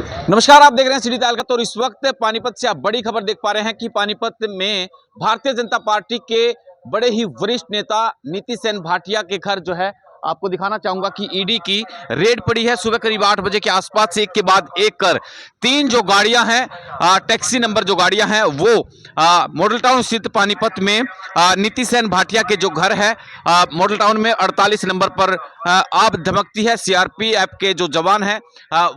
नमस्कार, आप देख रहे हैं सिटी तालकत और इस वक्त पानीपत से आप बड़ी खबर देख पा रहे हैं कि पानीपत में भारतीय जनता पार्टी के बड़े ही वरिष्ठ नेता नीति सेन भाटिया के घर जो है आपको दिखाना चाहूंगा कि ईडी की रेड पड़ी है। सुबह करीब 8 बजे के आसपास से एक के बाद एक कर 3 जो गाड़ियां हैं, टैक्सी नंबर जो गाड़ियां हैं वो मॉडल टाउन स्थित पानीपत में नीति सेन भाटिया के जो घर है मॉडल टाउन में 48 नंबर पर आप धमकती है। सीआरपीएफ के जो जवान हैं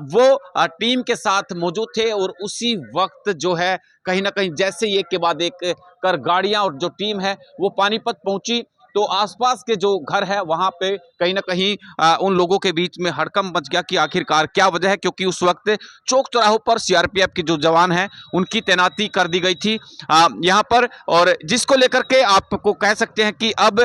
वो टीम के साथ मौजूद थे और उसी वक्त जो है कहीं ना कहीं जैसे ही एक के बाद एक कर गाड़ियां और जो टीम है वो पानीपत पहुंची तो आसपास के जो घर है वहां पे कहीं ना कहीं उन लोगों के बीच में हड़कंप मच गया कि आखिरकार क्या वजह है, क्योंकि उस वक्त चौक चौराहों पर सीआरपीएफ के जो जवान हैं उनकी तैनाती कर दी गई थी यहां पर, और जिसको लेकर के आपको कह सकते हैं कि अब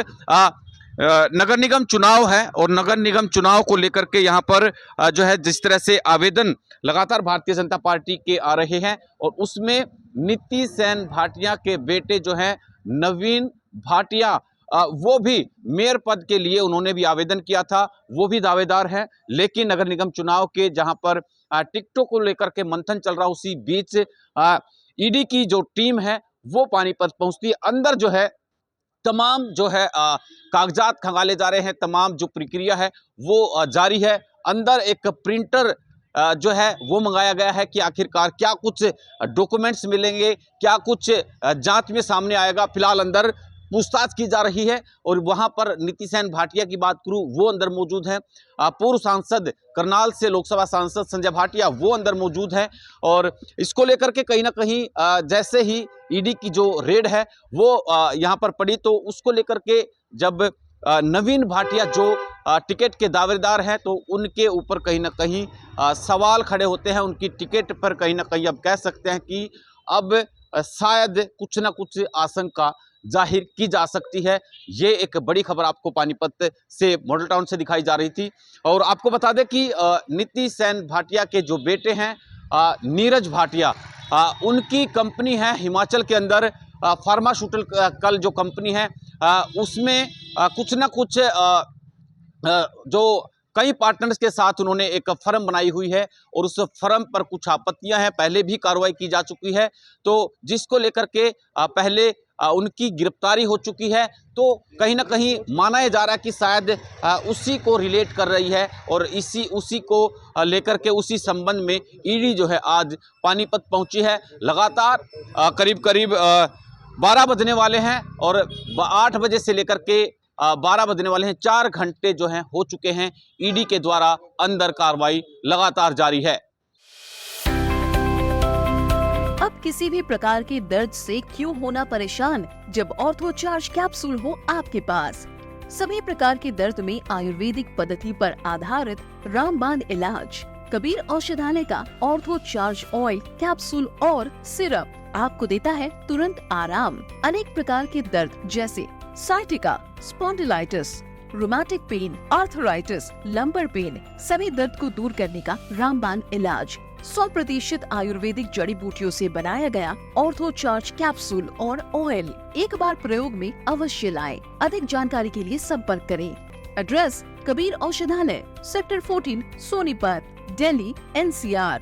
नगर निगम चुनाव है और नगर निगम चुनाव को लेकर के यहाँ पर जो है जिस तरह से आवेदन लगातार भारतीय जनता पार्टी के आ रहे हैं और उसमें नीति सेन भाटिया के बेटे जो हैं नवीन भाटिया वो भी मेयर पद के लिए उन्होंने भी आवेदन किया था, वो भी दावेदार हैं। लेकिन नगर निगम चुनाव के जहां पर टिकटों को लेकर के मंथन चल रहा उसी बीच ईडी की जो टीम है वो पानीपत पहुंचती है। अंदर जो है तमाम जो है कागजात खंगाले जा रहे हैं, तमाम जो प्रक्रिया है वो जारी है। अंदर एक प्रिंटर जो है वो मंगाया गया है कि आखिरकार क्या कुछ डॉक्यूमेंट्स मिलेंगे, क्या कुछ जांच में सामने आएगा। फिलहाल अंदर पूछताछ की जा रही है और वहां पर नीति सेन भाटिया की बात करूं वो अंदर मौजूद हैं। पूर्व सांसद करनाल से लोकसभा सांसद संजय भाटिया वो अंदर मौजूद हैं और इसको लेकर के कहीं ना कहीं जैसे ही ईडी की जो रेड है वो यहां पर पड़ी तो उसको लेकर के जब नवीन भाटिया जो टिकट के दावेदार हैं तो उनके ऊपर कहीं ना कहीं सवाल खड़े होते हैं। उनकी टिकट पर कहीं ना कहीं अब कह सकते हैं कि अब शायद कुछ ना कुछ आशंका जाहिर की जा सकती है। ये एक बड़ी खबर आपको पानीपत से मॉडल टाउन से दिखाई जा रही थी। और आपको बता दें कि नीति सेन भाटिया के जो बेटे हैं नीरज भाटिया, उनकी कंपनी है हिमाचल के अंदर फार्मास्यूटिकल जो कंपनी है उसमें कुछ ना कुछ जो कई पार्टनर्स के साथ उन्होंने एक फर्म बनाई हुई है और उस फर्म पर कुछ आपत्तियां हैं, पहले भी कार्रवाई की जा चुकी है तो जिसको लेकर के पहले उनकी गिरफ्तारी हो चुकी है। तो कहीं ना कहीं माना जा रहा है कि शायद उसी को रिलेट कर रही है और उसी को लेकर के उसी संबंध में ईडी जो है आज पानीपत पहुंची है। लगातार करीब करीब 12 बजने वाले हैं और 8 बजे से लेकर के 12 बजने वाले हैं, 4 घंटे जो हैं हो चुके हैं। ईडी के द्वारा अंदर कार्रवाई लगातार जारी है। अब किसी भी प्रकार के दर्द से क्यों होना परेशान जब ऑर्थो चार्ज कैप्सूल हो आपके पास। सभी प्रकार के दर्द में आयुर्वेदिक पद्धति पर आधारित रामबाण इलाज। कबीर औषधालय का ऑर्थो चार्ज ऑयल कैप्सूल और सिरप आपको देता है तुरंत आराम। अनेक प्रकार के दर्द जैसे sciatica, spondylitis, rheumatic pain, arthritis, lumbar pain, सभी दर्द को दूर करने का रामबाण इलाज 100% आयुर्वेदिक जड़ी बूटियों से बनाया गया ऑर्थो चार्ज कैप्सूल और ऑयल एक बार प्रयोग में अवश्य लाएं। अधिक जानकारी के लिए संपर्क करें। एड्रेस कबीर औषधालय, सेक्टर 14, सोनीपत, दिल्ली, NCR।